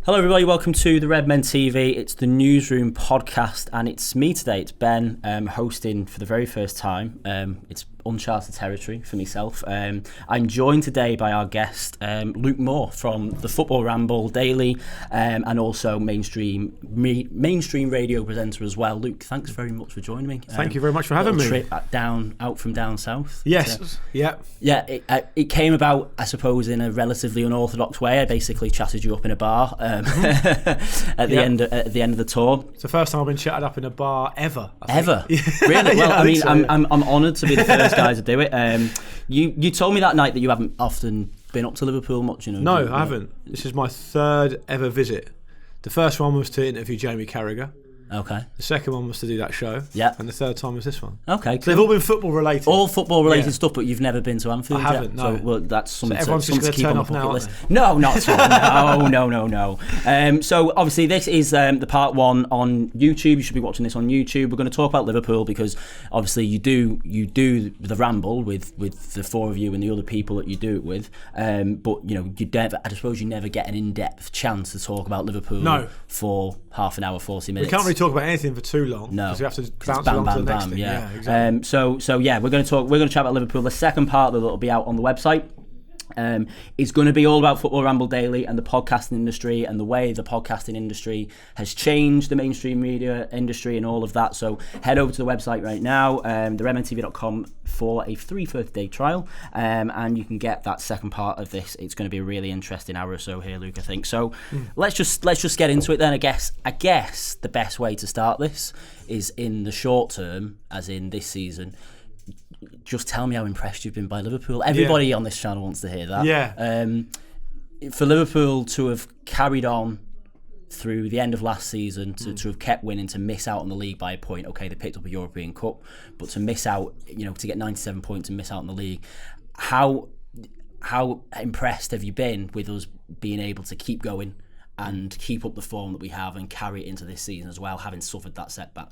Hello everybody, welcome to the Redmen TV. It's the Newsroom podcast and it's me today, it's Ben, hosting for the very first time. It's uncharted territory for myself. I'm joined today by our guest, Luke Moore from the Football Ramble Daily and also mainstream radio presenter as well. Luke, thanks very much for joining me. Thank you very much for having me. Trip out from down south. Yes, yeah. It came about, I suppose, in a relatively unorthodox way. I basically chatted you up in a bar at the end of the tour. It's the first time I've been chatted up in a bar ever. Ever? Really? Well, I mean, I'm honoured to be the first guy to do it. You told me that night that you haven't often been up to Liverpool much, you know. No, I haven't. This is my third ever visit. The first one was to interview Jamie Carragher. Okay. The second one was to do that show. Yeah. And the third time was this one. Okay. So they've all been football related. All football related stuff, but you've never been to Anfield. I haven't. Yet. No. So well, that's something so everyone's to just keep turn on off the bucket now, list. No, not at all. No. So obviously this is the part one on YouTube. You should be watching this on YouTube. We're going to talk about Liverpool because obviously you do the Ramble with the four of you and the other people that you do it with. But you know I suppose you never get an in-depth chance to talk about Liverpool for half an hour, 40 minutes. We can't really talk about anything for too long. No, because we have to bounce along to the next thing. Yeah. Exactly. So we're going to chat about Liverpool. The second part that will be out on the website is going to be all about Football Ramble Daily and the podcasting industry and the way the podcasting industry has changed the mainstream media industry and all of that. So head over to the website right now, theredmentv.com, for a free 30-day trial, and you can get that second part of this. It's going to be a really interesting hour or so here, Luke, I think. So let's just get into it then. I guess the best way to start this is in the short term, as in this season. Just tell me how impressed you've been by Liverpool. Everybody on this channel wants to hear that. Yeah. For Liverpool to have carried on through the end of last season, to have kept winning, to miss out on the league by a point. Okay, they picked up a European Cup, but to miss out, to get 97 points and miss out on the league. How impressed have you been with us being able to keep going and keep up the form that we have and carry it into this season as well, having suffered that setback?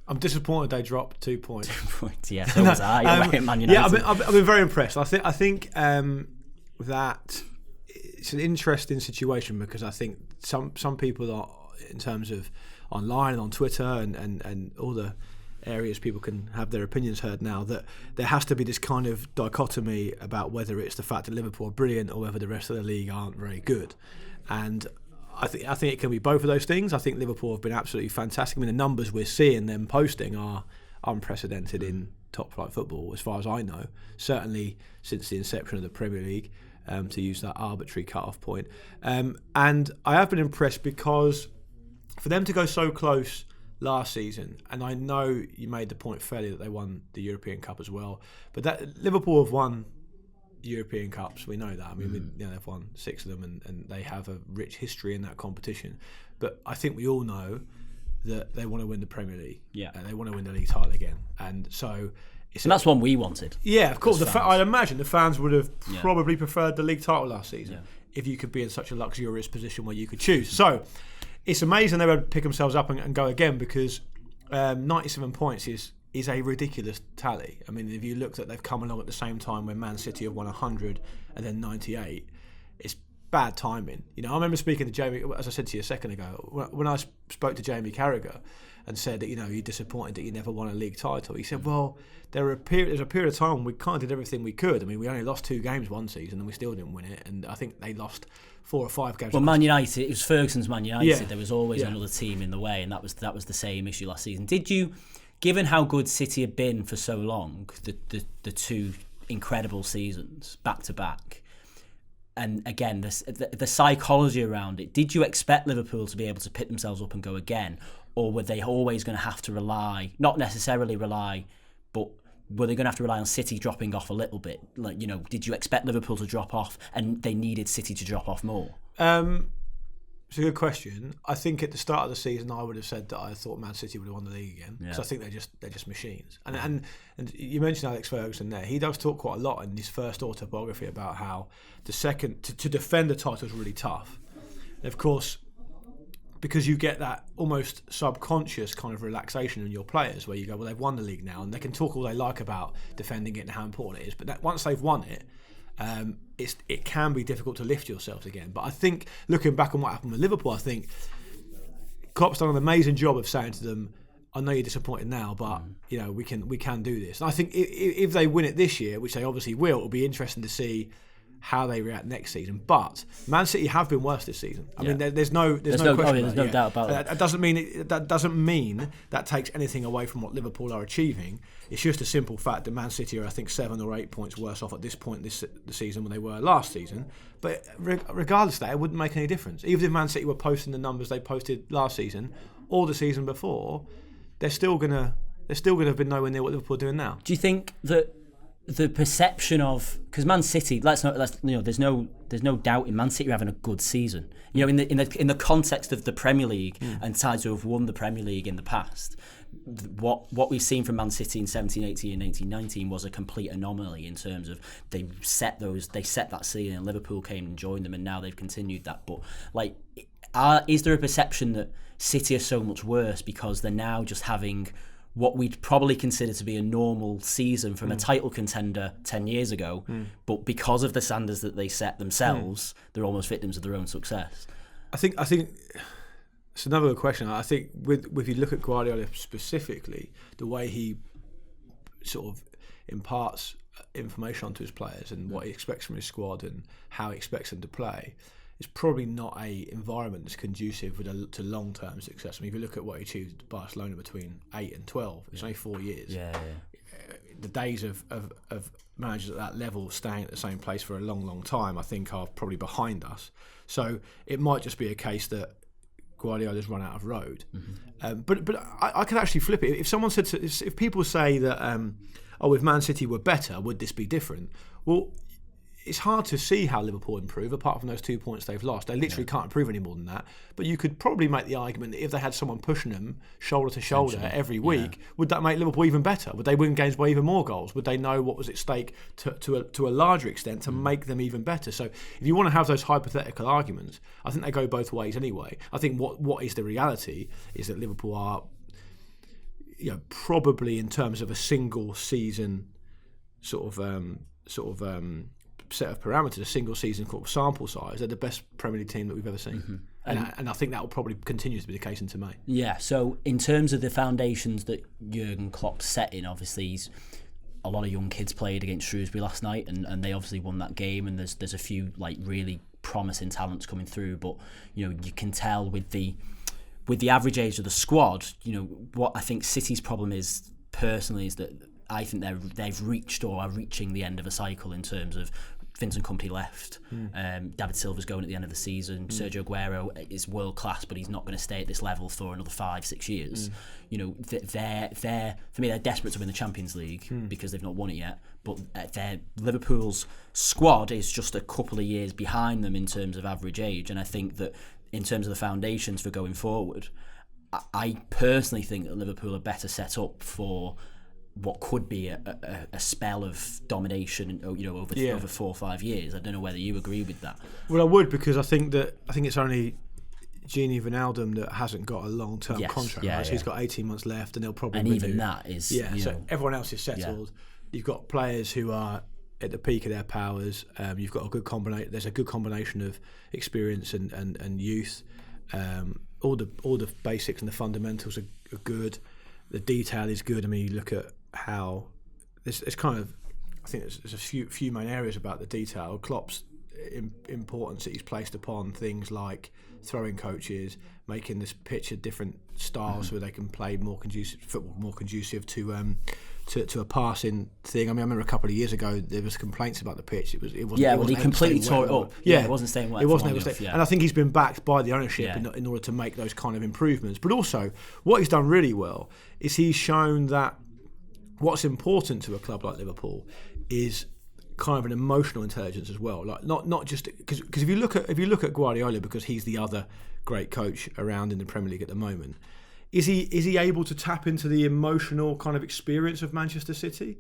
I'm disappointed they dropped 2 points. 2 points, yeah. So was I. Man United. Yeah, I've been very impressed. I think that it's an interesting situation because I think some people are, in terms of online and on Twitter and all the areas people can have their opinions heard now, that there has to be this kind of dichotomy about whether it's the fact that Liverpool are brilliant or whether the rest of the league aren't very good. And I think it can be both of those things. I think Liverpool have been absolutely fantastic. I mean, the numbers we're seeing them posting are unprecedented in top-flight football, as far as I know. Certainly since the inception of the Premier League, to use that arbitrary cut-off point. And I have been impressed because for them to go so close last season, and I know you made the point fairly that they won the European Cup as well, but that Liverpool have won European Cups, we know that. I mean, they've won 6 of them, and they have a rich history in that competition. But I think we all know that they want to win the Premier League. Yeah, they want to win the league title again, and so. And that's one we wanted. Yeah, of course. I'd imagine the fans would have probably preferred the league title last season if you could be in such a luxurious position where you could choose. So it's amazing they would pick themselves up and go again, because 97 points is a ridiculous tally. I mean, if you looked at, they've come along at the same time when Man City have won 100 and then 98, it's bad timing. I remember speaking to Jamie, as I said to you a second ago, when I spoke to Jamie Carragher and said that, you're disappointed that you never won a league title. He said, well, there's a period of time when we kind of did everything we could. I mean, we only lost 2 games one season and we still didn't win it. And I think they lost 4 or 5 games. Well, Man United, it was Ferguson's Man United. Yeah. There was always another team in the way, and that was the same issue last season. Did you, given how good City had been for so long, the 2 incredible seasons back to back, and again the psychology around it, did you expect Liverpool to be able to pick themselves up and go again, or were they always going to have to rely, not necessarily rely, but were they going to have to rely on City dropping off a little bit? Like, did you expect Liverpool to drop off and they needed City to drop off more? It's a good question. I think at the start of the season, I would have said that I thought Man City would have won the league again, because I think they're just machines. And you mentioned Alex Ferguson there. He does talk quite a lot in his first autobiography about how to defend the title is really tough. And of course, because you get that almost subconscious kind of relaxation in your players, where you go, well, they've won the league now, and they can talk all they like about defending it and how important it is. But once they've won it, it can be difficult to lift yourselves again. But I think, looking back on what happened with Liverpool, I think Klopp's done an amazing job of saying to them, I know you're disappointed now, but we can do this. And I think if they win it this year, which they obviously will, it'll be interesting to see how they react next season. But Man City have been worse this season. I mean, there's no question. There's no doubt about that. That doesn't mean that takes anything away from what Liverpool are achieving. It's just a simple fact that Man City are, I think, 7 or 8 points worse off at this point the season than they were last season. But regardless of that, it wouldn't make any difference. Even if Man City were posting the numbers they posted last season or the season before, they're still gonna have been nowhere near what Liverpool are doing now. Do you think that the perception of, because Man City, there's no doubt in Man City having a good season. In the context of the Premier League and sides who have won the Premier League in the past, what we've seen from Man City in 17-18 and 18-19 was a complete anomaly in terms of they set that ceiling and Liverpool came and joined them, and now they've continued that. But is there a perception that City are so much worse because they're now just having what we'd probably consider to be a normal season from a title contender 10 years ago, but because of the standards that they set themselves, they're almost victims of their own success? I think it's another question. I think if you look at Guardiola specifically, the way he sort of imparts information onto his players and what he expects from his squad and how he expects them to play, it's probably not a environment that's conducive to long-term success. I mean, if you look at what he achieved at Barcelona between 8 and 12, it's only 4 years. Yeah. The days of managers at that level staying at the same place for a long, long time, I think, are probably behind us. So it might just be a case that Guardiola's run out of road. But I could actually flip it. If someone said, if people say that, if Man City were better, would this be different? Well, it's hard to see how Liverpool improve, apart from those 2 points they've lost. They literally can't improve any more than that. But you could probably make the argument that if they had someone pushing them shoulder to shoulder every week, would that make Liverpool even better? Would they win games by even more goals? Would they know what was at stake to a larger extent to make them even better? So if you want to have those hypothetical arguments, I think they go both ways anyway. I think what is the reality is that Liverpool are, probably in terms of a single season sort of set of parameters, a single season sample size, they're the best Premier League team that we've ever seen. And I think that will probably continue to be the case into May. Yeah, so in terms of the foundations that Jurgen Klopp set in, obviously a lot of young kids played against Shrewsbury last night and they obviously won that game, and there's a few really promising talents coming through, but you can tell with the average age of the squad, what I think City's problem is personally is that I think they've reached or are reaching the end of a cycle in terms of Vincent Kompany left, David Silva's going at the end of the season, Sergio Aguero is world class, but he's not going to stay at this level for another 5-6 years. They're for me, they're desperate to win the Champions League because they've not won it yet, but Liverpool's squad is just a couple of years behind them in terms of average age, and I think that in terms of the foundations for going forward, I personally think that Liverpool are better set up for what could be a spell of domination, over 4 or 5 years. I don't know whether you agree with that. Well, I would, because I think it's only Gini Wijnaldum that hasn't got a long-term contract. So he's got 18 months left, and they'll probably even that is so everyone else is settled. You've got players who are at the peak of their powers. You've got a good combination. There's a good combination of experience and youth. All the basics and the fundamentals are good. The detail is good. I mean, you look at how there's kind of, I think there's a few main areas about the detail. Klopp's importance that he's placed upon things like throwing coaches, making this pitch a different style so they can play more conducive to a passing thing. I mean, I remember a couple of years ago there was complaints about the pitch. It wasn't he completely tore it up. It wasn't staying wet. It wasn't able to. And I think he's been backed by the ownership in order to make those kind of improvements. But also, what he's done really well is he's shown that what's important to a club like Liverpool is kind of an emotional intelligence as well. Like not just because if you look at Guardiola, because he's the other great coach around in the Premier League at the moment, is he able to tap into the emotional kind of experience of Manchester City?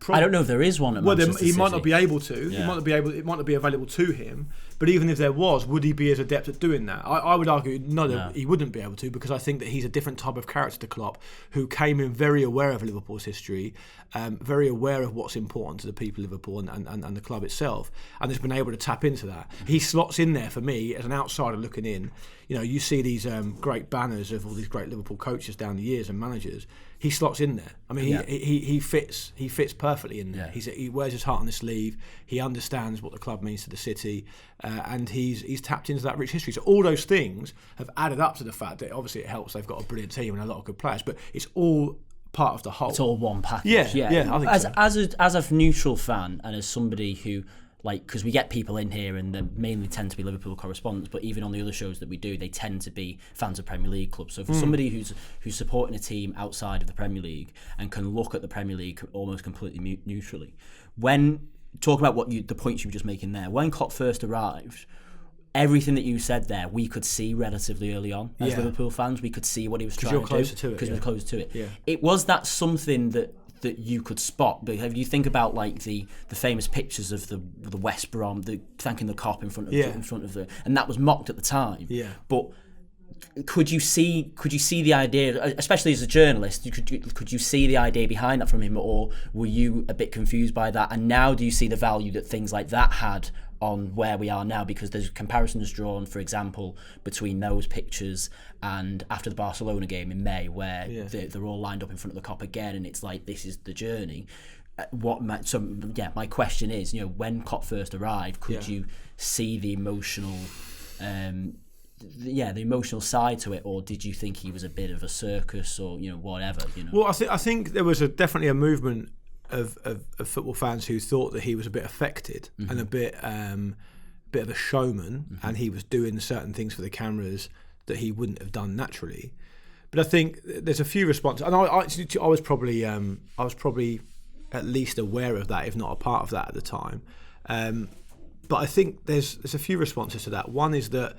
I don't know if there is one at Manchester he City. might not be able to. Yeah. He might not be able. It might not be available to him. But even if there was, would he be as adept at doing that? I would argue no, he wouldn't be able to, because I think that he's a different type of character to Klopp, who came in very aware of Liverpool's history, very aware of what's important to the people of Liverpool and the club itself, and has been able to tap into that. He slots in there for me as an outsider looking in. You know, you see these great banners of all these great Liverpool coaches down the years and managers. He slots in there. I mean, he fits perfectly in there. Yeah. He wears his heart on his sleeve. He understands what the club means to the city, and he's tapped into that rich history. So all those things have added up to the fact that obviously it helps. They've got a brilliant team and a lot of good players, but it's all part of the whole. It's all one package. Yeah, I think as a neutral fan and as somebody who, like, because we get people in here and they mainly tend to be Liverpool correspondents, but even on the other shows that we do, they tend to be fans of Premier League clubs. So for somebody who's supporting a team outside of the Premier League and can look at the Premier League almost completely neutrally, when talk about the points you were just making there, when Klopp first arrived, everything that you said there, we could see relatively early on as Liverpool fans. We could see what he was trying to do because we're closer to it. Yeah. It was that something that you could spot. But if you think about like the famous pictures of the West Brom, thanking the cop in front of and that was mocked at the time. Yeah. But could you see the idea, especially as a journalist, could you see the idea behind that from him, or were you a bit confused by that? And now do you see the value that things like that had on where we are now? Because there's comparisons drawn, for example, between those pictures and after the Barcelona game in May, where they're all lined up in front of the cop again, and it's like, this is the journey. My question is, you know, when Klopp first arrived, could you see the emotional the emotional side to it, or did you think he was a bit of a circus, or whatever? Well, I think there was definitely a movement of football fans who thought that he was a bit affected and a bit of a showman, and he was doing certain things for the cameras that he wouldn't have done naturally. But I think there's a few responses, and I was probably at least aware of that, if not a part of that at the time. But I think there's a few responses to that. One is that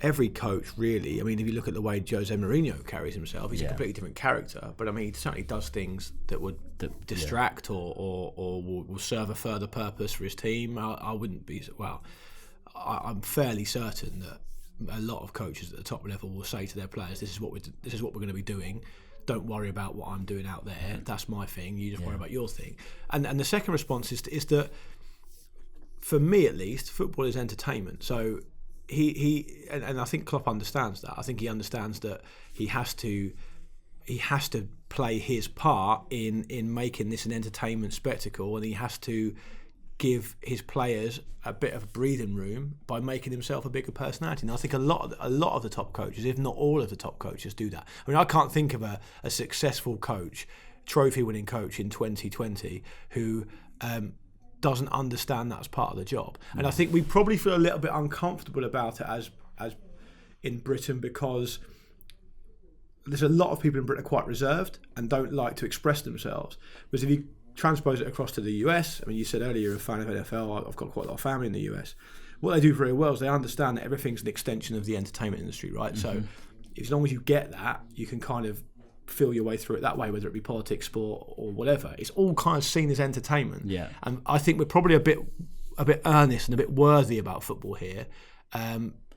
every coach, really, I mean, if you look at the way Jose Mourinho carries himself, he's a completely different character. But I mean, he certainly does things that would distract or will serve a further purpose for his team. I wouldn't be, well, I'm fairly certain that a lot of coaches at the top level will say to their players, this is what we're going to be doing. Don't worry about what I'm doing out there. That's my thing. You just worry about your thing. And the second response is that, for me at least, football is entertainment. So and I think Klopp understands that. I think he understands that he has to play his part in making this an entertainment spectacle, and he has to give his players a bit of breathing room by making himself a bigger personality. And I think a lot of the top coaches, if not all of the top coaches, do that. I mean, I can't think of a successful coach, trophy-winning coach in 2020 who doesn't understand that as part of the job. And I think we probably feel a little bit uncomfortable about it as in Britain, because there's a lot of people in Britain are quite reserved and don't like to express themselves. Whereas if you transpose it across to the US, I mean, you said earlier you're a fan of NFL, I've got quite a lot of family in the US. What they do very well is they understand that everything's an extension of the entertainment industry, right? So as long as you get that, you can kind of feel your way through it that way, whether it be politics, sport, or whatever. It's all kind of seen as entertainment. Yeah. And I think we're probably a bit earnest and a bit worthy about football here.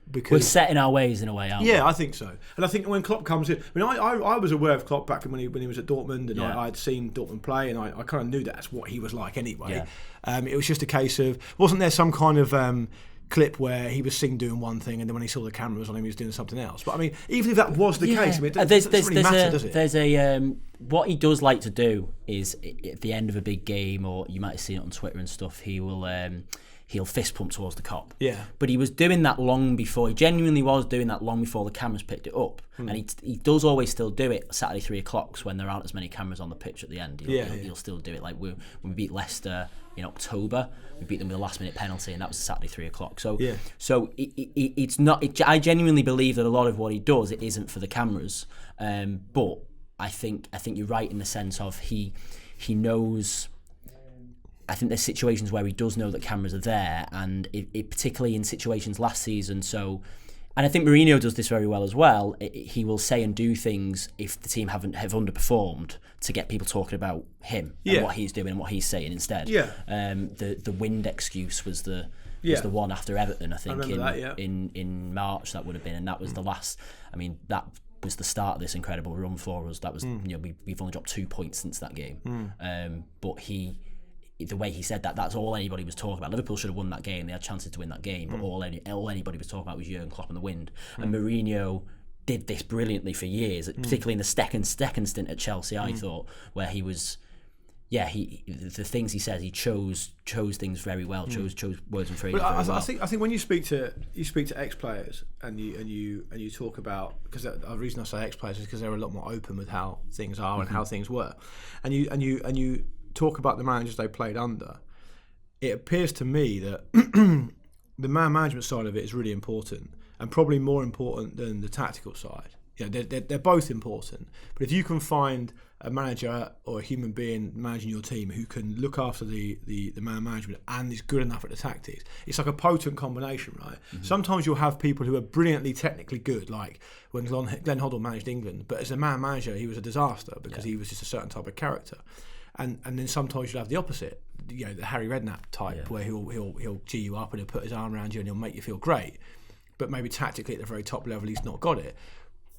Because we're set in our ways in a way, aren't we? Yeah, I think so. And I think when Klopp comes in, I mean, I was aware of Klopp back when he was at Dortmund, and I'd seen Dortmund play, and I kind of knew that's what he was like anyway. Yeah. It was just a case of, wasn't there some kind of clip where he was seen doing one thing, and then when he saw the cameras on him, he was doing something else? But I mean, even if that was the case, I mean, it doesn't really matter, does it? There's what he does like to do is at the end of a big game, or you might have seen it on Twitter and stuff, he'll fist pump towards the cop. Yeah. But he was doing that long before. He genuinely was doing that long before the cameras picked it up. And he does always still do it Saturday 3 o'clock when there aren't as many cameras on the pitch at the end. He'll still do it. Like when we beat Leicester in October, we beat them with a last minute penalty, and that was Saturday 3 o'clock. So it's not. I genuinely believe that a lot of what he does, it isn't for the cameras. But I think you're right in the sense of he knows. I think there's situations where he does know that cameras are there, and it particularly in situations last season. So And I think Mourinho does this very well as well. He will say and do things if the team have underperformed to get people talking about him and what he's doing and what he's saying instead. Yeah. The wind excuse was the one after Everton, I think, in March that would have been, and that was the last. I mean, that was the start of this incredible run for us. That was we've only dropped 2 points since that game. But the way he said that, that's all anybody was talking about. Liverpool should have won that game. They had chances to win that game, but all anybody was talking about was Jurgen Klopp and the wind. And Mourinho did this brilliantly for years, particularly in the second stint at Chelsea, I thought, where he was, the things he says, he chose things very well, chose words and phrases very well. I think when you speak to ex players and you talk about, because the reason I say ex players is because they're a lot more open with how things are and how things were, and you talk about the managers they played under, it appears to me that the man management side of it is really important, and probably more important than the tactical side. They're both important, but if you can find a manager or a human being managing your team who can look after the man management and is good enough at the tactics, it's like a potent combination, right? Sometimes you'll have people who are brilliantly technically good, like when Glenn Hoddle managed England, but as a man manager he was a disaster because he was just a certain type of character. And then sometimes you'll have the opposite, the Harry Redknapp type, where he'll G you up and he'll put his arm around you and he'll make you feel great, but maybe tactically at the very top level he's not got it.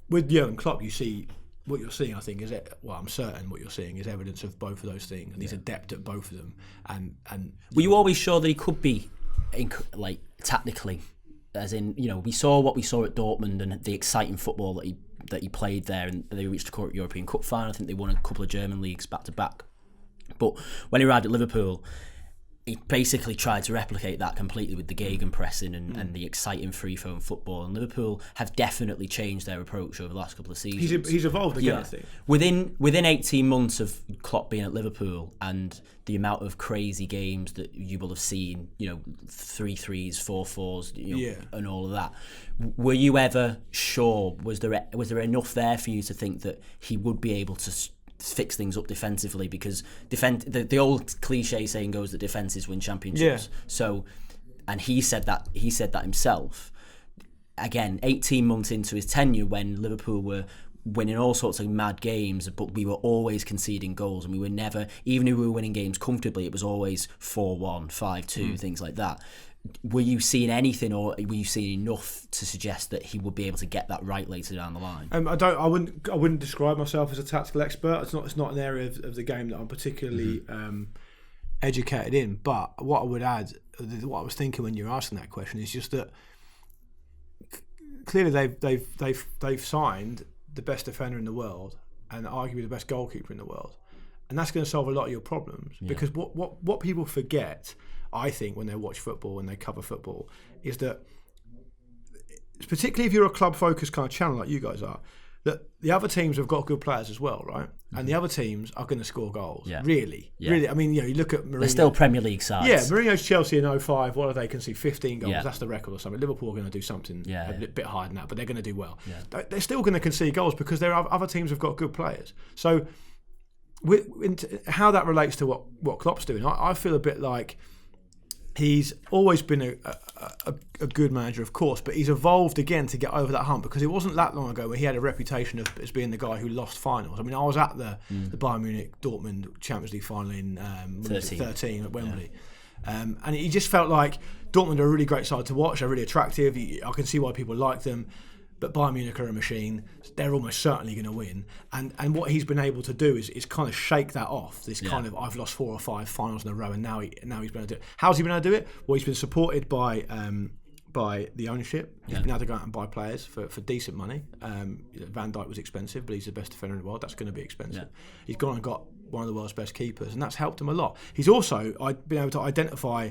With Jurgen Klopp, you see what you're seeing. I think I'm certain what you're seeing is evidence of both of those things, and he's adept at both of them. And were you always sure that he could be, like, tactically, as in, we saw what we saw at Dortmund and the exciting football that he played there, and they reached a European Cup final. I think they won a couple of German leagues back to back. But when he arrived at Liverpool, he basically tried to replicate that completely with the gegenpressing and the exciting free-flowing football. And Liverpool have definitely changed their approach over the last couple of seasons. He's evolved again, I think. Within 18 months of Klopp being at Liverpool and the amount of crazy games that you will have seen, 3-3s, 4-4s, and all of that, were you ever sure? Was there enough there for you to think that he would be able to fix things up defensively? Because the old cliche saying goes that defenses win championships. So, and he said that himself. Again, 18 months into his tenure, when Liverpool were winning all sorts of mad games, but we were always conceding goals, and we were never, even if we were winning games comfortably, it was always 4-1, 5-2, things like that. Were you seeing anything, or were you seeing enough to suggest that he would be able to get that right later down the line? I wouldn't describe myself as a tactical expert. It's not an area of the game that I'm particularly educated in. But what I would add, what I was thinking when you were asking that question, is just that clearly they've signed the best defender in the world and arguably the best goalkeeper in the world, and that's going to solve a lot of your problems. Because what people forget, I think, when they watch football and they cover football, is that, particularly if you're a club-focused kind of channel like you guys are, that the other teams have got good players as well, right? And the other teams are going to score goals. Really. I mean, you look at Mourinho. They're still Premier League sides. Yeah, Mourinho's Chelsea in 05, what are they? Can see 15 goals. That's the record or something. Liverpool are going to do something a bit higher than that, but they're going to do well. They're still going to concede goals because other teams have got good players. So how that relates to what Klopp's doing, I feel a bit like he's always been a good manager, of course, but he's evolved again to get over that hump, because it wasn't that long ago where he had a reputation as being the guy who lost finals. I mean, I was at the Bayern Munich Dortmund Champions League final in 13 at Wembley, and he just felt like Dortmund are a really great side to watch. They're really attractive. I can see why people like them. But Bayern Munich are a machine. They're almost certainly going to win. And what he's been able to do is kind of shake that off. This kind of, I've lost 4 or 5 finals in a row, and now he's been able to do it. How's he been able to do it? Well, he's been supported by the ownership. He's been able to go out and buy players for decent money. Van Dijk was expensive, but he's the best defender in the world. That's going to be expensive. He's gone and got one of the world's best keepers, and that's helped him a lot. He's also been able to identify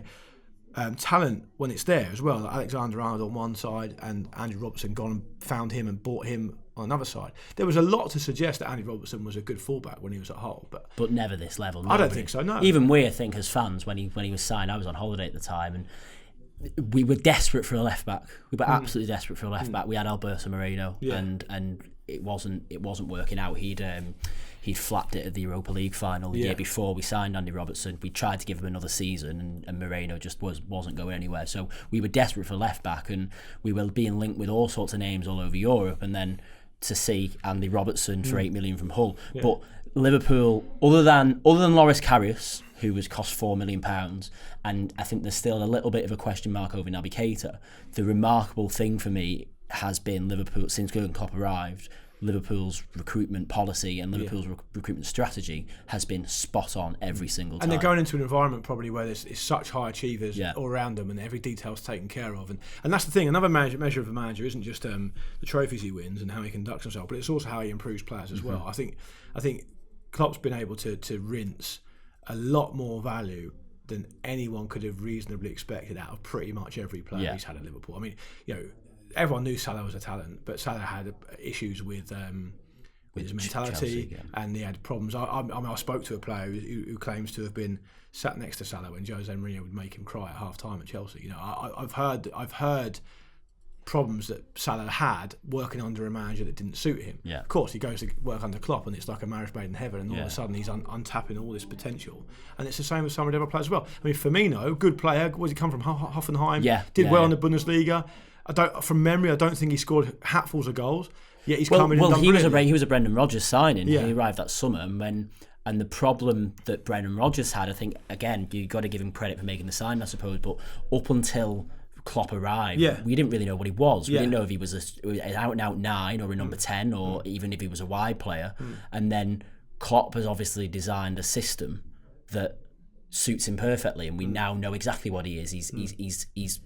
talent when it's there as well. Like Alexander-Arnold on one side and Andrew Robertson gone and found him and bought him on another side. There was a lot to suggest that Andy Robertson was a good fullback when he was at Hull, but never this level. I don't think so. No. Even we, I think, as fans, when he was signed, I was on holiday at the time, and we were desperate for a left back. We were absolutely desperate for a left back. We had Alberto Moreno, and it wasn't working out. He'd flapped it at the Europa League final the year before we signed Andy Robertson. We tried to give him another season, and Moreno just wasn't going anywhere. So we were desperate for left back, and we were being linked with all sorts of names all over Europe. And then to see Andy Robertson for $8 million from Hull, but Liverpool, other than Loris Karius, who was cost £4 million, and I think there's still a little bit of a question mark over Naby Keita. The remarkable thing for me has been Liverpool since Jurgen Klopp arrived. Liverpool's recruitment policy and Liverpool's recruitment strategy has been spot on every single time. And they're going into an environment probably where there's such high achievers all around them, and every detail's taken care of. And that's the thing. Another measure of a manager isn't just the trophies he wins and how he conducts himself, but it's also how he improves players as well. I think Klopp's been able to rinse a lot more value than anyone could have reasonably expected out of pretty much every player he's had at Liverpool. I mean, everyone knew Salah was a talent, but Salah had issues with his mentality, Chelsea, and he had problems. I spoke to a player who claims to have been sat next to Salah when Jose Mourinho would make him cry at half time at Chelsea. I've heard problems that Salah had working under a manager that didn't suit him. Yeah. Of course, he goes to work under Klopp, and it's like a marriage made in heaven, and all of a sudden he's untapping all this potential. And it's the same with some of the other players as well. I mean, Firmino, good player. Where did he come from? Hoffenheim. Did well in the Bundesliga. From memory, I don't think he scored hatfuls of goals. Yet he's coming in. Well, he was a Brendan Rodgers signing. He arrived that summer, and the problem that Brendan Rodgers had, I think, again, you got to give him credit for making the sign, I suppose. But up until Klopp arrived, we didn't really know what he was. We didn't know if he was an out-and-out 9 or a number 10, or even if he was a wide player. And then Klopp has obviously designed a system that suits him perfectly, and we now know exactly what he is. He's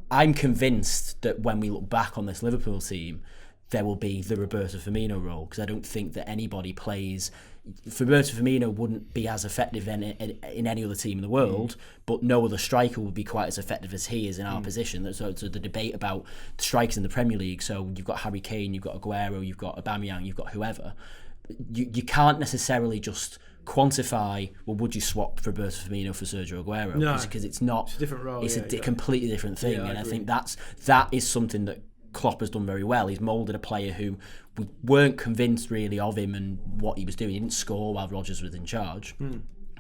I'm convinced that when we look back on this Liverpool team, there will be the Roberto Firmino role, because I don't think that anybody plays. Roberto Firmino wouldn't be as effective in any other team in the world, but no other striker would be quite as effective as he is in our position. So the debate about strikers in the Premier League, so you've got Harry Kane, you've got Aguero, you've got Aubameyang, you've got whoever. You can't necessarily just quantify, well, would you swap Roberto Firmino for Sergio Aguero? No, because it's not. It's a different role. It's a completely different thing, and I think that is something that Klopp has done very well. He's moulded a player who we weren't convinced really of him and what he was doing. He didn't score while Rodgers was in charge.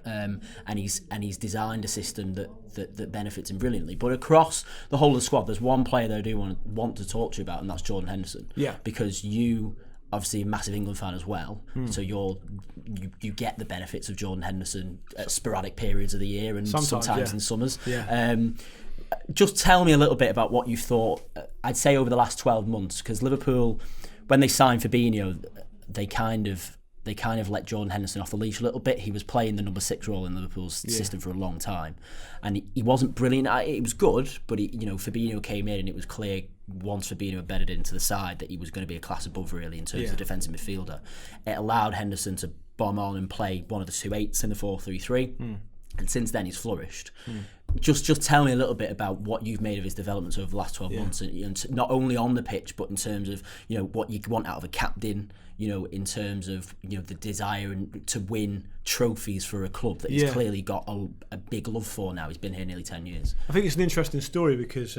And he's designed a system that benefits him brilliantly. But across the whole of the squad, there's one player that I do want to talk to you about, and that's Jordan Henderson. Yeah. Because you obviously a massive England fan as well, so you get the benefits of Jordan Henderson at sporadic periods of the year, and sometimes in summers. Just tell me a little bit about what you thought, I'd say, over the last 12 months, because Liverpool, when they signed Fabinho, they kind of let Jordan Henderson off the leash a little bit. He was playing the number 6 role in Liverpool's system for a long time, and he wasn't brilliant. It was good, but Fabinho came in, and it was clear once Fabinho embedded into the side that he was going to be a class above, really, in terms of defensive midfielder. It allowed Henderson to bomb on and play one of the 2-8s in the 4-3-3, and since then he's flourished. Just tell me a little bit about what you've made of his developments over the last 12 months, and not only on the pitch, but in terms of what you want out of a captain, in terms of the desire to win trophies for a club that he's clearly got a big love for now. He's been here nearly 10 years. I think it's an interesting story because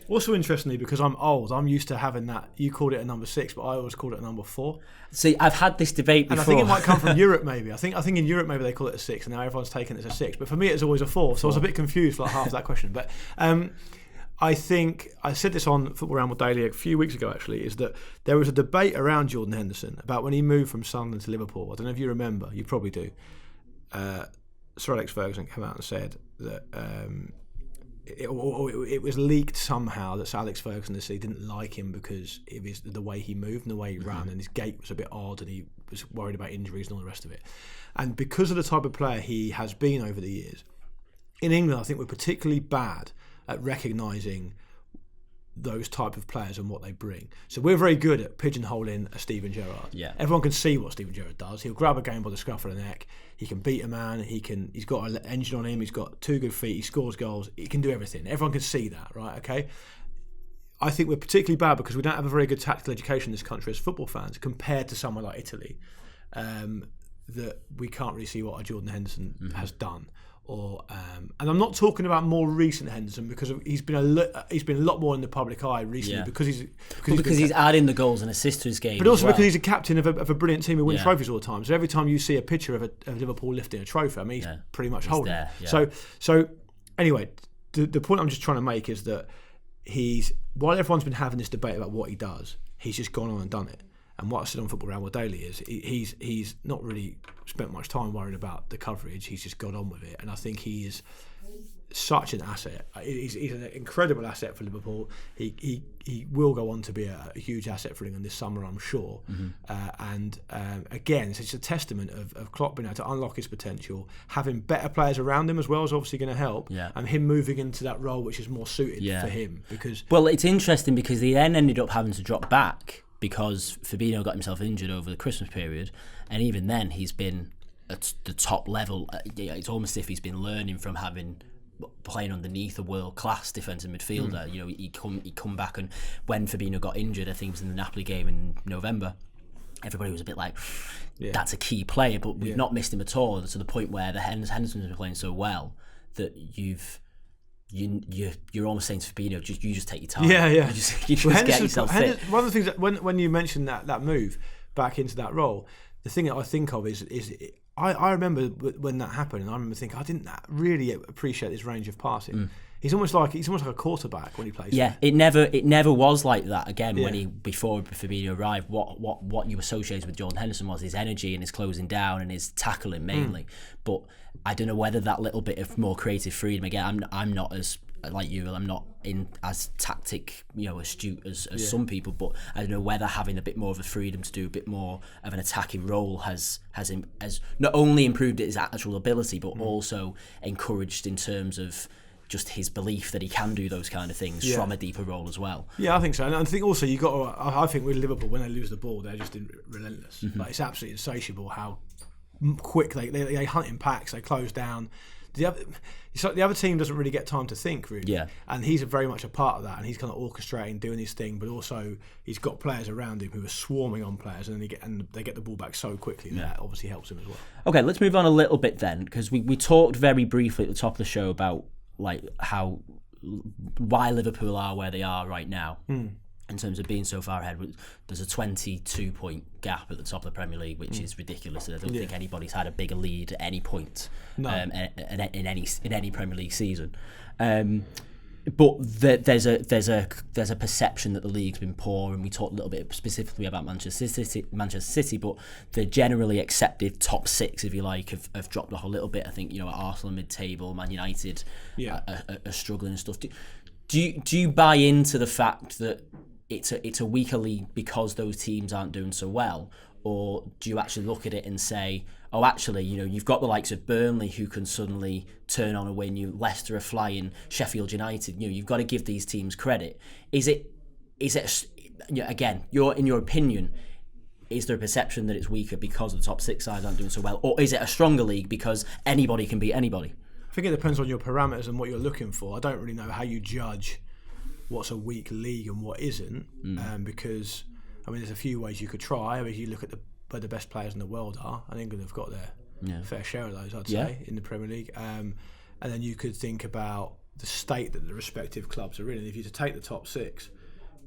also interestingly, because I'm old, I'm used to having that. You called it a number 6, but I always called it a number 4. See, I've had this debate before. And I think it might come from Europe, maybe. I think in Europe maybe they call it a 6, and now everyone's taken it as a 6. But for me, it's always a 4. So I was a bit confused for like half of that question. But I think I said this on Football Ramble Daily a few weeks ago. Actually, is that there was a debate around Jordan Henderson about when he moved from Sunderland to Liverpool. I don't know if you remember. You probably do. Sir Alex Ferguson came out and said that. It was leaked somehow that Sir Alex Ferguson didn't like him because of the way he moved and the way he ran, and his gait was a bit odd, and he was worried about injuries and all the rest of it. And because of the type of player he has been over the years, in England I think we're particularly bad at recognising those type of players and what they bring. So we're very good at pigeonholing a Steven Gerrard. Everyone can see what Steven Gerrard does. He'll grab a game by the scruff of the neck. He can beat a man. He's got an engine on him. He's got 2 good feet. He scores goals. He can do everything. Everyone can see that, right? Okay. I think we're particularly bad because we don't have a very good tactical education in this country as football fans compared to somewhere like Italy, that we can't really see what a Jordan Henderson has done, and I'm not talking about more recent Henderson because he's been a lot more in the public eye recently because he's adding the goals and assists to his game, but also because he's a captain of a brilliant team who win trophies all the time. So every time you see a picture of Liverpool lifting a trophy, I mean, he's pretty much holding it. So anyway, the point I'm just trying to make is that while everyone's been having this debate about what he does, he's just gone on and done it. And what I said on Football Ramble Daily is he's not really spent much time worrying about the coverage. He's just got on with it, and I think he is such an asset. He's an incredible asset for Liverpool. He will go on to be a huge asset for England this summer, I'm sure. And again, it's just a testament of Klopp being able to unlock his potential, having better players around him as well is obviously going to help, and him moving into that role which is more suited for him. Because it's interesting because he then ended up having to drop back because Fabinho got himself injured over the Christmas period, and even then he's been at the top level. It's almost as if he's been learning from playing underneath a world-class defensive midfielder. He'd come back, and when Fabinho got injured, I think it was in the Napoli game in November, everybody was a bit like, that's a key player, but we've not missed him at all, to the point where the Henderson's been playing so well that you're almost saying to Fabinho, you just take your time. You just get yourself fit. One of the things that when you mentioned that move back into that role, the thing that I think of is I remember when that happened, and I remember thinking I didn't really appreciate his range of passing. He's almost like a quarterback when he plays. It never was like that again. Before Fabinho arrived, what you associated with Jordan Henderson was his energy and his closing down and his tackling mainly. But I don't know whether that little bit of more creative freedom. Again, I'm not as like you. I'm not as tactic, astute as some people. But I don't know whether having a bit more of a freedom to do a bit more of an attacking role has not only improved his actual ability, but also encouraged in terms of just his belief that he can do those kind of things from a deeper role as well. Yeah, I think so. And I think also I think with Liverpool, when they lose the ball, they're just relentless. Like, it's absolutely insatiable how quick they hunt in packs, they close down. The other team doesn't really get time to think, really. And he's very much a part of that, and he's kind of orchestrating, doing his thing, but also he's got players around him who are swarming on players, and they get the ball back so quickly that obviously helps him as well. Okay, let's move on a little bit then, because we talked very briefly at the top of the show about why Liverpool are where they are right now in terms of being so far ahead. There's a 22-point gap at the top of the Premier League, which is ridiculous. I don't think anybody's had a bigger lead at any point in any Premier League season. But there's a perception that the league's been poor, and we talked a little bit specifically about Manchester City, but the generally accepted top six, if you like, have dropped off a little bit. I think Arsenal mid-table, Man United are struggling and stuff. Do you buy into the fact that it's a weaker league because those teams aren't doing so well, or do you actually look at it and say, oh, actually, you've got the likes of Burnley who can suddenly turn on a win. Leicester are flying, Sheffield United. You've got to give these teams credit. Is it again, in your opinion, is there a perception that it's weaker because the top six sides aren't doing so well, or is it a stronger league because anybody can beat anybody? I think it depends on your parameters and what you're looking for. I don't really know how you judge what's a weak league and what isn't, because there's a few ways you could try. If you look at where the best players in the world are, and England have got their fair share of those, I'd say, in the Premier League. And then you could think about the state that the respective clubs are in. And if you take the top six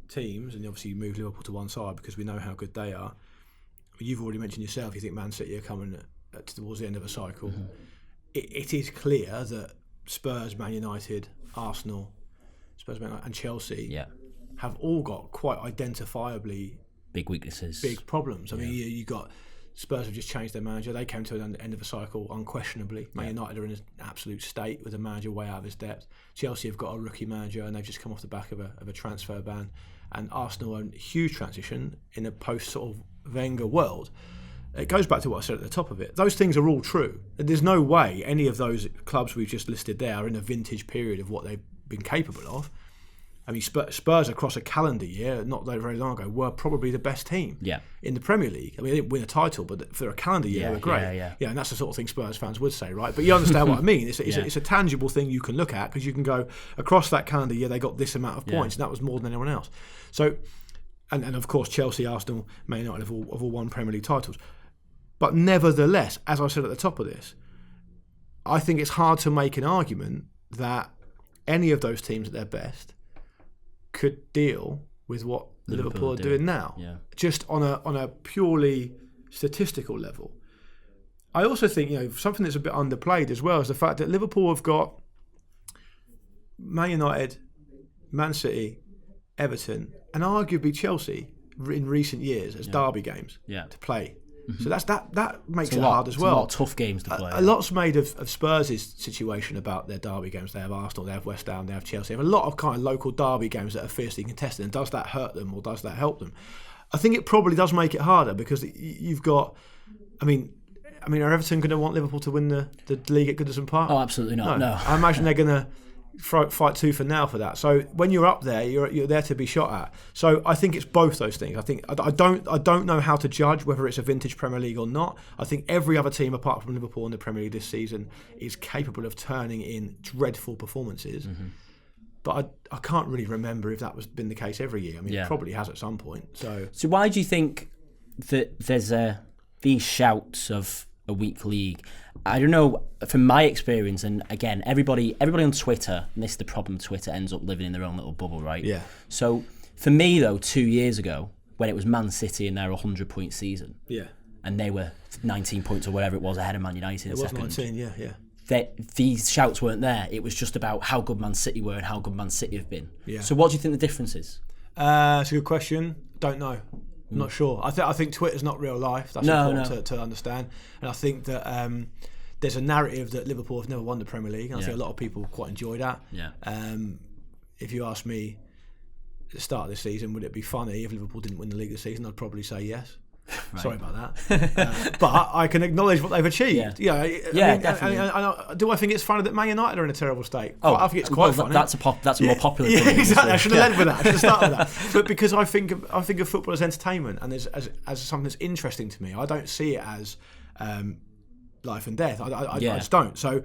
teams, and obviously you move Liverpool to one side because we know how good they are. You've already mentioned yourself, you think Man City are coming towards the end of a cycle. It is clear that Spurs, Man United, Arsenal, and Chelsea have all got quite identifiably big weaknesses, big problems. I mean, you got Spurs have just changed their manager. They came to the end of a cycle unquestionably. Man United are in an absolute state with a manager way out of his depth. Chelsea have got a rookie manager, and they've just come off the back of a transfer ban. And Arsenal are in a huge transition in a post sort of Wenger world. It goes back to what I said at the top of it. Those things are all true. There's no way any of those clubs we've just listed there are in a vintage period of what they've been capable of. I mean, Spurs across a calendar year, not very long ago, were probably the best team in the Premier League. I mean, they didn't win a title, but for a calendar year, they were great. Yeah, and that's the sort of thing Spurs fans would say, right? But you understand what I mean. It's a tangible thing you can look at, because you can go across that calendar year, they got this amount of points, and that was more than anyone else. So, and of course, Chelsea, Arsenal, Man United have all won Premier League titles. But nevertheless, as I said at the top of this, I think it's hard to make an argument that any of those teams at their best could deal with what Liverpool are doing now, just on a purely statistical level. I also think, something that's a bit underplayed as well is the fact that Liverpool have got Man United, Man City, Everton, and arguably Chelsea in recent years as derby games to play. So that makes it hard as well. A lot of tough games to play. A lot's made of Spurs' situation about their derby games. They have Arsenal, they have West Ham, they have Chelsea. They have a lot of kind of local derby games that are fiercely contested. And does that hurt them or does that help them? I think it probably does make it harder because you've got. I mean, are Everton going to want Liverpool to win the league at Goodison Park? Oh, absolutely not. No. I imagine they're going to fight tooth and nail for that. So when you're up there, you're there to be shot at. So I think it's both those things. I don't know how to judge whether it's a vintage Premier League or not. I think every other team apart from Liverpool in the Premier League this season is capable of turning in dreadful performances. But I can't really remember if that was been the case every year. I mean, it probably has at some point. So why do you think that there's these shouts of a weak league? I don't know, from my experience, and again, everybody on Twitter, and this is the problem, Twitter ends up living in their own little bubble, right? Yeah. So for me, though, 2 years ago, when it was Man City and their 100-point season, and they were 19 points or whatever it was ahead of Man United in second. It was 19, yeah. These shouts weren't there. It was just about how good Man City were and how good Man City have been. Yeah. So what do you think the difference is? It's a good question. Don't know. I'm not sure. I think Twitter's not real life. That's important to understand. And I think that there's a narrative that Liverpool have never won the Premier League. And I think a lot of people quite enjoy that. Yeah. If you ask me at the start of the season, would it be funny if Liverpool didn't win the league this season? I'd probably say yes. Right. Sorry about that. But I can acknowledge what they've achieved. Definitely. Do I think it's funny that Man United are in a terrible state? I think it's quite funny. That's a more popular thing. Yeah, exactly. I should have led with that. I should have started with that. But because I think of football as entertainment and as something that's interesting to me, I don't see it as life and death. I just don't. So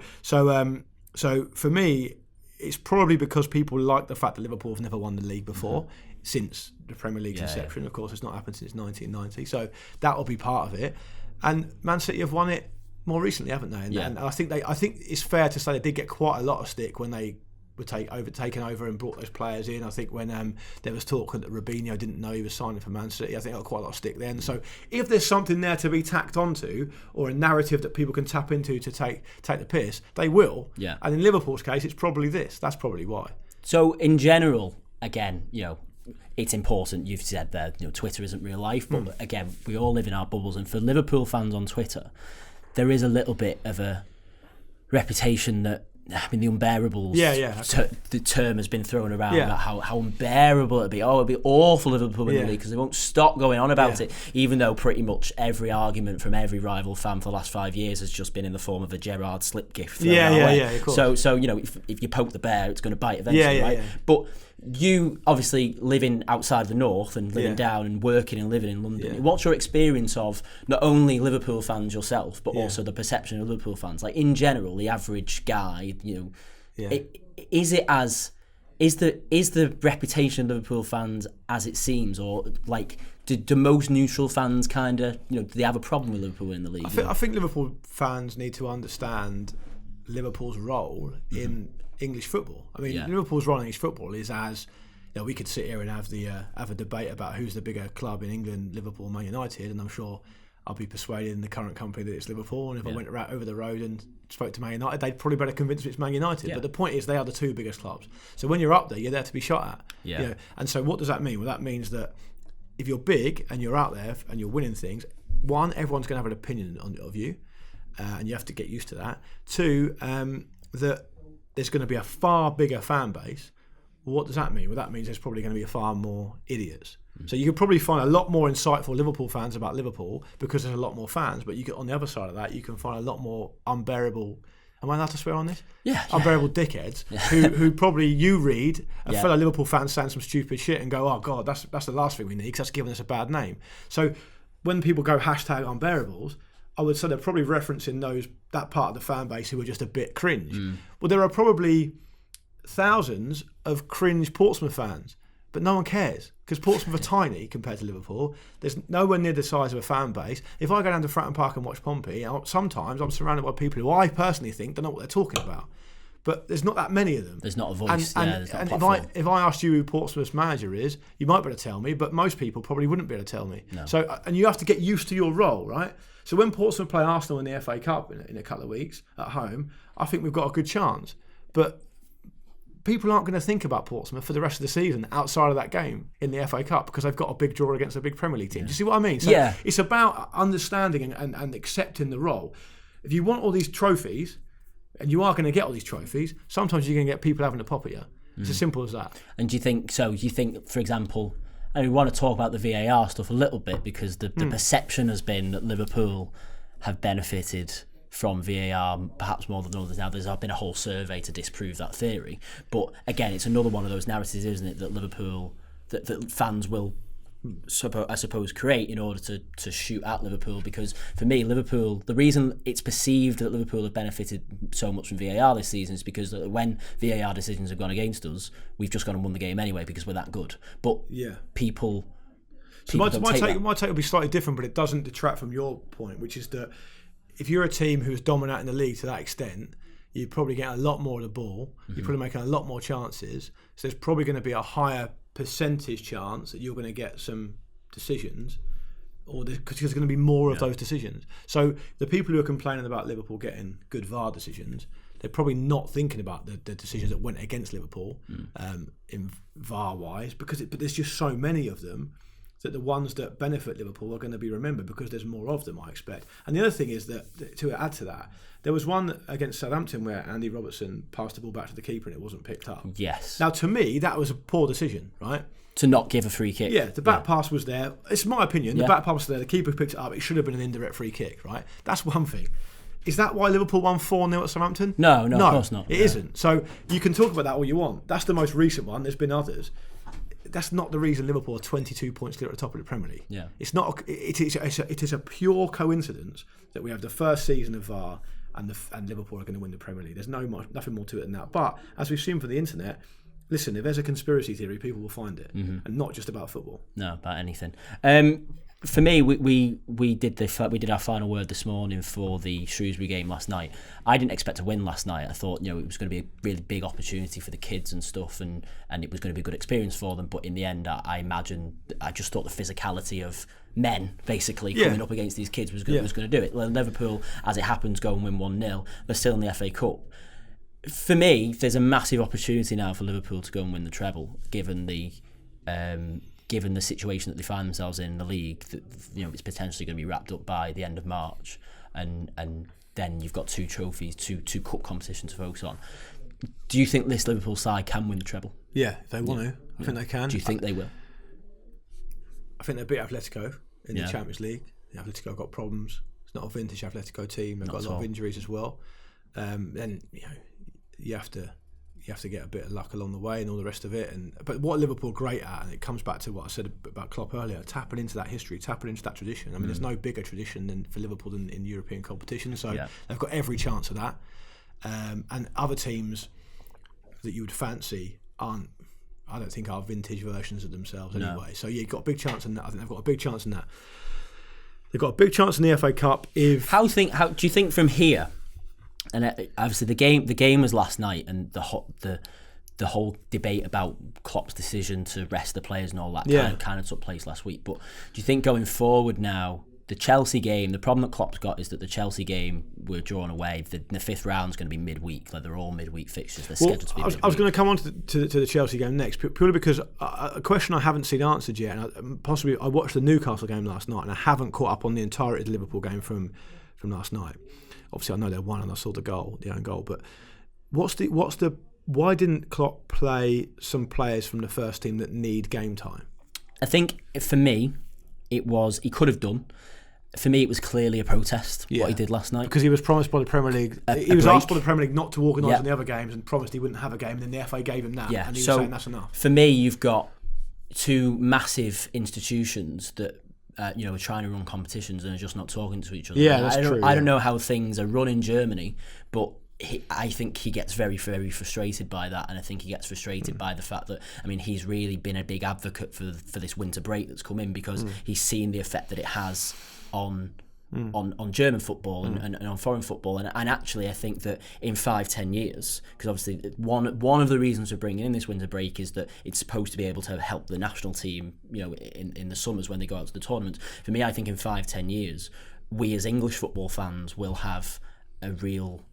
for me, it's probably because people like the fact that Liverpool have never won the league before. Since the Premier League's inception. Of course, it's not happened since 1990, so that will be part of it. And Man City have won it more recently, haven't they? And I think it's fair to say they did get quite a lot of stick when they were taken over and brought those players in. I think when there was talk that Robinho didn't know he was signing for Man City, I think they got quite a lot of stick then. So if there's something there to be tacked onto, or a narrative that people can tap into to take the piss, they will. Yeah. And in Liverpool's case, it's probably this. That's probably why. So in general, again, it's important. You've said there, Twitter isn't real life, but again, we all live in our bubbles. And for Liverpool fans on Twitter, there is a little bit of a reputation that, the unbearables. The term has been thrown around about how unbearable it'd be. It'd be awful Liverpool in the league because they won't stop going on about it. Even though pretty much every argument from every rival fan for the last 5 years has just been in the form of a Gerrard slip gift. Of course. So if you poke the bear, it's going to bite eventually, right? But you obviously living outside the north and living down and working and living in London. What's your experience of not only Liverpool fans yourself, but also the perception of Liverpool fans? Like in general, the average guy, is the reputation of Liverpool fans as it seems, or like do most neutral fans kind of do they have a problem with Liverpool in the league? I think Liverpool fans need to understand Liverpool's role in English football. I mean, Liverpool's role in English football is as we could sit here and have a debate about who's the bigger club in England, Liverpool or Man United, and I'm sure I'll be persuaded in the current company that it's Liverpool. And if I went right over the road and spoke to Man United, they'd probably better convince me it's Man United. But the point is, they are the two biggest clubs. So when you're up there, you're there to be shot at. And so what does that mean? Well, that means that if you're big and you're out there and you're winning things, one, everyone's going to have an opinion of you, and you have to get used to that. Two, that there's going to be a far bigger fan base. Well, what does that mean? Well, that means there's probably going to be far more idiots. So you could probably find a lot more insightful Liverpool fans about Liverpool because there's a lot more fans. But you get on the other side of that, you can find a lot more unbearable. Am I allowed to swear on this? Yeah. Unbearable dickheads who probably you read a fellow Liverpool fan saying some stupid shit and go, oh God, that's the last thing we need because that's giving us a bad name. So when people go hashtag unbearables, I would say they're probably referencing that part of the fan base who are just a bit cringe. Well, there are probably thousands of cringe Portsmouth fans But no one cares because Portsmouth are tiny compared to Liverpool. There's nowhere near the size of a fan base. If I go down to Fratton Park and watch Pompey, sometimes I'm surrounded by people who I personally think don't know what they're talking about. But there's not that many of them. There's not a voice. There's not a and platform. if I asked you who Portsmouth's manager is, you might be able to tell me, but most people probably wouldn't be able to tell me. No. So, and you have to get used to your role, right? So when Portsmouth play Arsenal in the FA Cup in a couple of weeks at home, I think we've got a good chance. But people aren't going to think about Portsmouth for the rest of the season outside of that game in the FA Cup because they've got a big draw against a big Premier League team. Do you see what I mean? So it's about understanding and accepting the role. If you want all these trophies, and you are going to get all these trophies, sometimes you're going to get people having a pop at you. It's as simple as that. And do you think, for example, and we want to talk about the VAR stuff a little bit because the perception has been that Liverpool have benefited from VAR perhaps more than others. Now, there's been a whole survey to disprove that theory. But again, it's another one of those narratives, isn't it, that Liverpool, that fans will, I suppose, create in order to shoot at Liverpool. Because for me, Liverpool, the reason it's perceived that Liverpool have benefited so much from VAR this season is because when VAR decisions have gone against us, we've just gone and won the game anyway because we're that good. But people my take will be slightly different, but it doesn't detract from your point, which is that if you're a team who's dominating the league to that extent, you're probably getting a lot more of the ball. You're probably making a lot more chances. So there's probably going to be a higher percentage chance that you're going to get some decisions, or because there's going to be more of those decisions. So the people who are complaining about Liverpool getting good VAR decisions, they're probably not thinking about the decisions that went against Liverpool in VAR wise, but there's just so many of them that the ones that benefit Liverpool are going to be remembered because there's more of them, I expect. And the other thing is that, to add to that, there was one against Southampton where Andy Robertson passed the ball back to the keeper and it wasn't picked up. Yes. Now, to me, that was a poor decision, right? To not give a free kick. Yeah, the back pass was there. It's my opinion. The back pass was there. The keeper picked it up. It should have been an indirect free kick, right? That's one thing. Is that why Liverpool won 4-0 at Southampton? No, of course not. It isn't. So you can talk about that all you want. That's the most recent one. There's been others. That's not the reason Liverpool are 22 points clear at the top of the Premier League. Yeah. It's not. It is a pure coincidence that we have the first season of VAR and Liverpool are going to win the Premier League. There's nothing more to it than that. But as we've seen for the internet, listen, if there's a conspiracy theory, people will find it, and not just about football. No, about anything. For me, we did our final word this morning for the Shrewsbury game last night. I didn't expect to win last night. I thought it was going to be a really big opportunity for the kids and stuff, and it was going to be a good experience for them. But in the end, I just thought the physicality of men basically coming up against these kids was going to do it. Liverpool, as it happens, go and win 1-0. They're still in the FA Cup. For me, there's a massive opportunity now for Liverpool to go and win the treble, given the situation that they find themselves in the league. That it's potentially going to be wrapped up by the end of March, and then you've got two trophies, two cup competitions to focus on. Do you think this Liverpool side can win the treble? Yeah, if they want to. I think they can. Do you think they will? I think they beat Atletico in the Champions League. The Atletico got problems. It's not a vintage Atletico team. They've got a lot of injuries as well. And you have to get a bit of luck along the way and all the rest of it. But what Liverpool are great at, and it comes back to what I said about Klopp earlier, tapping into that history, tapping into that tradition. I mean, there's no bigger tradition for Liverpool than in European competition, so they've got every chance of that. And other teams that you would fancy I don't think are vintage versions of themselves anyway. So you've got a big chance in that. I think they've got a big chance in that. They've got a big chance in the FA Cup if... How do you think from here? And obviously the game was last night, and the whole debate about Klopp's decision to rest the players and all that kind of took place last week. But do you think going forward now, the Chelsea game, the problem that Klopp's got is that the Chelsea game we're drawn away. The fifth round's going to be midweek. They're all midweek fixtures. They're scheduled to be midweek. I was going to come on to the Chelsea game next, purely because a question I haven't seen answered yet, and possibly I watched the Newcastle game last night, and I haven't caught up on the entirety of the Liverpool game from last night. Obviously, I know they won and I saw the own goal. But why didn't Klopp play some players from the first team that need game time? I think for me, he could have done. For me, it was clearly a protest what he did last night, because he was promised by the Premier League. He was asked by the Premier League not to organise any other games and promised he wouldn't have a game. And then the FA gave him that, and he was saying that's enough. For me, you've got two massive institutions that. Are trying to run competitions and are just not talking to each other. Yeah, that's true. I don't know how things are run in Germany, but I think he gets very, very frustrated by that, and I think he gets frustrated by the fact that, I mean, he's really been a big advocate for this winter break that's come in, because he's seen the effect that it has on German football and on foreign football, and actually I think that in 5-10 years, because obviously one of the reasons for bringing in this winter break is that it's supposed to be able to help the national team, you know, in the summers when they go out to the tournament. For me, I think in 5-10 years, we as English football fans will have a real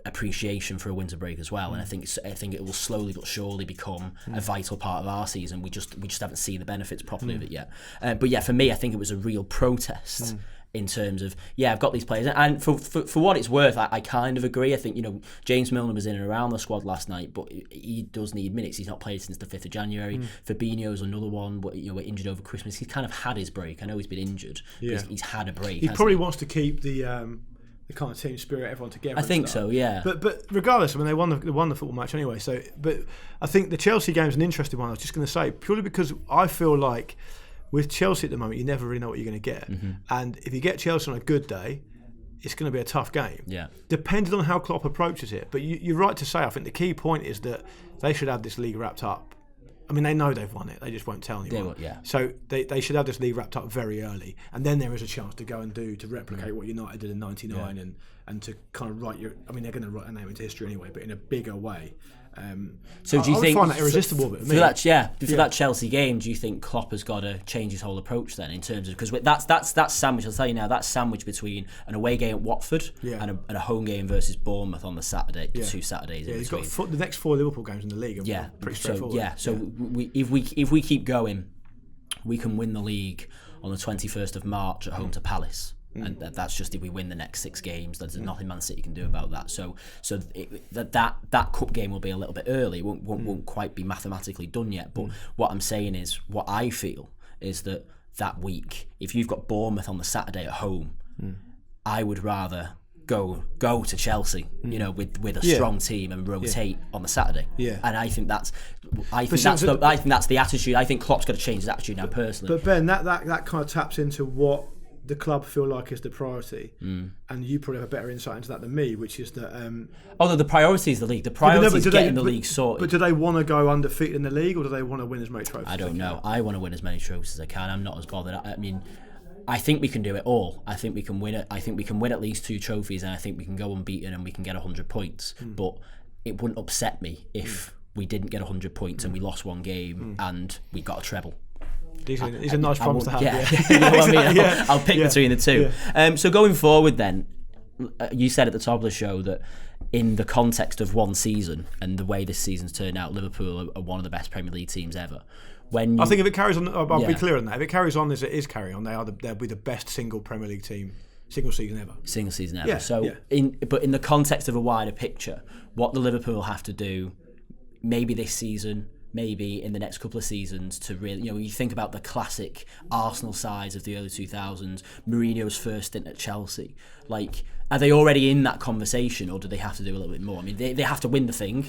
appreciation for a winter break as well, and I think it will slowly but surely become a vital part of our season. We just haven't seen the benefits properly of it yet. But yeah, for me, I think it was a real protest in terms of, I've got these players, and for what it's worth, I kind of agree. I think, you know, James Milner was in and around the squad last night, but he does need minutes. He's not played since the 5th of January. Fabinho's another one, but, you know, we're injured over Christmas. He's kind of had his break. I know he's been injured, but he's had a break. He probably wants to keep the kind of team spirit, everyone together. I think so, yeah. But regardless, I mean, they won the football match anyway. So, but I think the Chelsea game is an interesting one. I was just going to say, purely because I feel like with Chelsea at the moment, you never really know what you're going to get. And if you get Chelsea on a good day, it's going to be a tough game. Yeah. Depending on how Klopp approaches it. But you're right to say, I think the key point is that they should have this league wrapped up. I mean, they know they've won it. They just won't tell anyone. So they should have this league wrapped up very early, and then there is a chance to go and to replicate what United did in '99, and to kind of write your. I mean, they're going to write their name into history anyway, but in a bigger way. So do you think find that irresistible? For that Chelsea game, do you think Klopp has got to change his whole approach then, in terms of, because that's sandwich? I'll tell you now, that's sandwich between an away game at Watford and a home game versus Bournemouth on the Saturday, 2 Saturdays. Yeah, he's got the next 4 Liverpool games in the league. Pretty straightforward. So if we keep going, we can win the league on the 21st of March at home to Palace. And that's just if we win the next 6 games. There's nothing Man City can do about that. So that cup game will be a little bit early. It won't quite be mathematically done yet. But what I'm saying is, what I feel is that week, if you've got Bournemouth on the Saturday at home, I would rather go to Chelsea, you know, with a strong team and rotate on the Saturday. And I think that's the attitude. I think Klopp's got to change his attitude now, personally. But Ben, that kind of taps into what the club feel like is the priority, and you probably have a better insight into that than me, which is that the priority is the league. The priority is getting the league sorted. But do they want to go undefeated in the league, or do they want to win as many trophies? I don't know. I want to win as many trophies as I can. I'm not as bothered. I mean, I think we can do it all. I think we can win it. I think we can win at least 2 trophies, and I think we can go unbeaten and we can get 100 points. But it wouldn't upset me if we didn't get 100 points and we lost 1 game and we got a treble. These are nice problems to have. You know what I mean? I'll pick between the two. So going forward then, you said at the top of the show that in the context of one season and the way this season's turned out, Liverpool are one of the best Premier League teams ever. I think if it carries on, I'll be clear on that. If it carries on as it is carrying on, they'll be the best single Premier League team, single season ever. Yeah, so in the context of a wider picture, what the Liverpool have to do, maybe this season, maybe in the next couple of seasons, to really, you know, when you think about the classic Arsenal sides of the early 2000s, Mourinho's first stint at Chelsea, like, are they already in that conversation, or do they have to do a little bit more? I mean, they have to win the thing,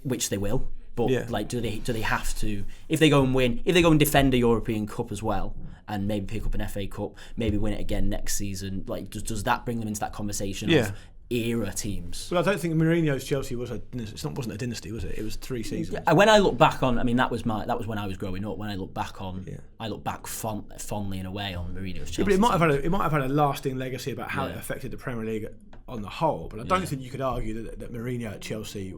which they will, but like, do they have to, if they go and defend a European Cup as well, and maybe pick up an FA Cup, maybe win it again next season, like, does that bring them into that conversation of era teams? Well, I don't think Mourinho's Chelsea wasn't a dynasty, was it? It was 3 seasons. When I look back on, I mean, that was when I was growing up. When I look back on, I look back fondly in a way on Mourinho's Chelsea. But it might have had a lasting legacy about how it affected the Premier League on the whole. But I don't think you could argue that Mourinho at Chelsea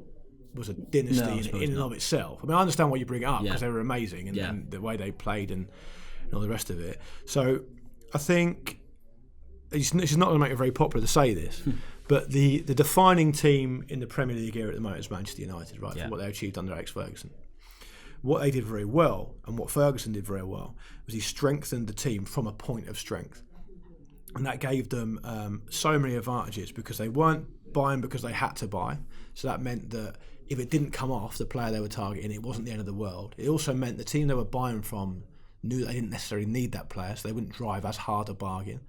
was a dynasty in and of itself. I mean, I understand why you bring it up, because they were amazing and the way they played and all the rest of it. So I think it's not going to make it very popular to say this. But the defining team in the Premier League era at the moment is Manchester United, right? From what they achieved under Alex Ferguson. What they did very well, and what Ferguson did very well, was he strengthened the team from a point of strength. And that gave them so many advantages, because they weren't buying because they had to buy. So that meant that if it didn't come off the player they were targeting, it wasn't the end of the world. It also meant the team they were buying from knew they didn't necessarily need that player, so they wouldn't drive as hard a bargain.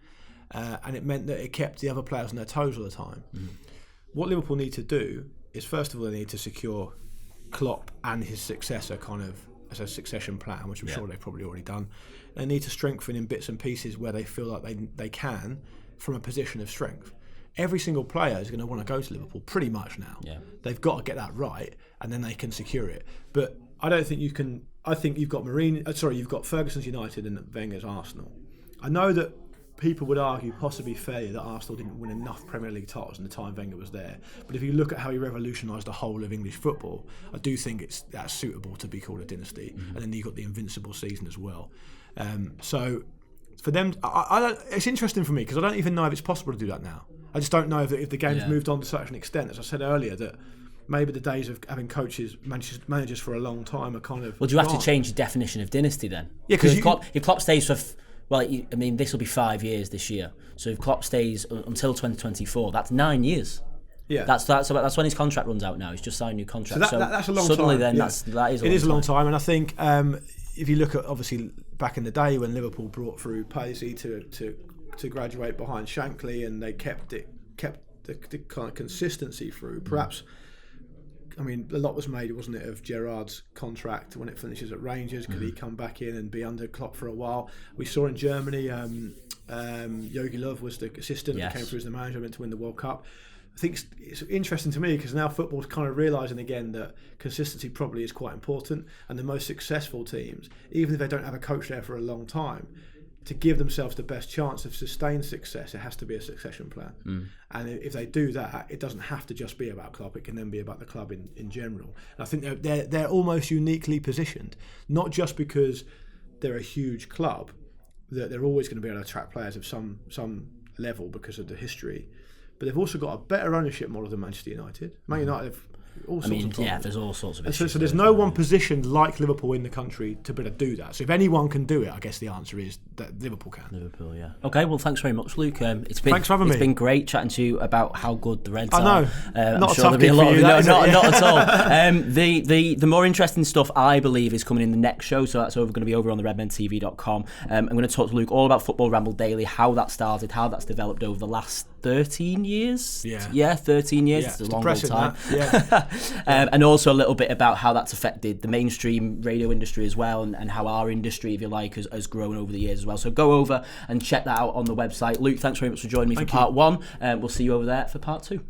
And it meant that it kept the other players on their toes all the time. What Liverpool need to do is, first of all, they need to secure Klopp and his successor kind of as a succession plan, which I'm sure they've probably already done. They need to strengthen in bits and pieces where they feel like they can from a position of strength. every single player is going to want to go to Liverpool pretty much now. Yeah. They've got to get that right, and then they can secure it. But I don't think you can. I think you've got you've got Ferguson's United and Wenger's Arsenal. I know that people would argue, possibly fairly, that Arsenal didn't win enough Premier League titles in the time Wenger was there. But if you look at how he revolutionised the whole of English football, I do think that's suitable to be called a dynasty. And then you've got the invincible season as well. So for them, it's interesting for me because I don't even know if it's possible to do that now. I just don't know if the game's moved on to such an extent, as I said earlier, that maybe the days of having managers for a long time are kind of. Well, do you have to change your definition of dynasty then? Yeah, because if Klopp stays for. This will be 5 years this year. So if Klopp stays until 2024, that's 9 years. Yeah, that's when his contract runs out now. He's just signed a new contract. So that's a long suddenly time. Then that is a long time. And I think if you look at obviously back in the day when Liverpool brought through Paisley to graduate behind Shankly, and they kept the kind of consistency through. Perhaps, I mean, a lot was made, wasn't it, of Gerrard's contract when it finishes at Rangers? Could he come back in and be under Klopp for a while? We saw in Germany, Jogi Löw was the assistant, that came through as the manager, went to win the World Cup. I think it's interesting to me because now football's kind of realising again that consistency probably is quite important, and the most successful teams, even if they don't have a coach there for a long time, to give themselves the best chance of sustained success, it has to be a succession plan. And if they do that, it doesn't have to just be about Klopp, it can then be about the club in general. And I think they're almost uniquely positioned, not just because they're a huge club, that they're always going to be able to attract players of some level because of the history, but they've also got a better ownership model than Manchester United. Man United have all sorts of problems. There's all sorts of issues. So there's no one positioned like Liverpool in the country to be able to do that. So if anyone can do it, I guess the answer is that Liverpool can. Liverpool, yeah. Okay, well, thanks very much, Luke. Thanks for having me. It's been great chatting to you about how good the Reds are. I know. Not sure there'll be a lot of not at all. The more interesting stuff, I believe, is coming in the next show. So that's going to be over on the redmentv.com. I'm going to talk to Luke all about Football Ramble Daily, how that started, how that's developed over the last 13 years. Yeah, 13 years. Yeah, it's a long old time. Yeah. And also a little bit about how that's affected the mainstream radio industry as well, and how our industry, if you like, has grown over the years as well. So go over and check that out on the website. Luke, thanks very much for joining me for part 1. We'll see you over there for part 2.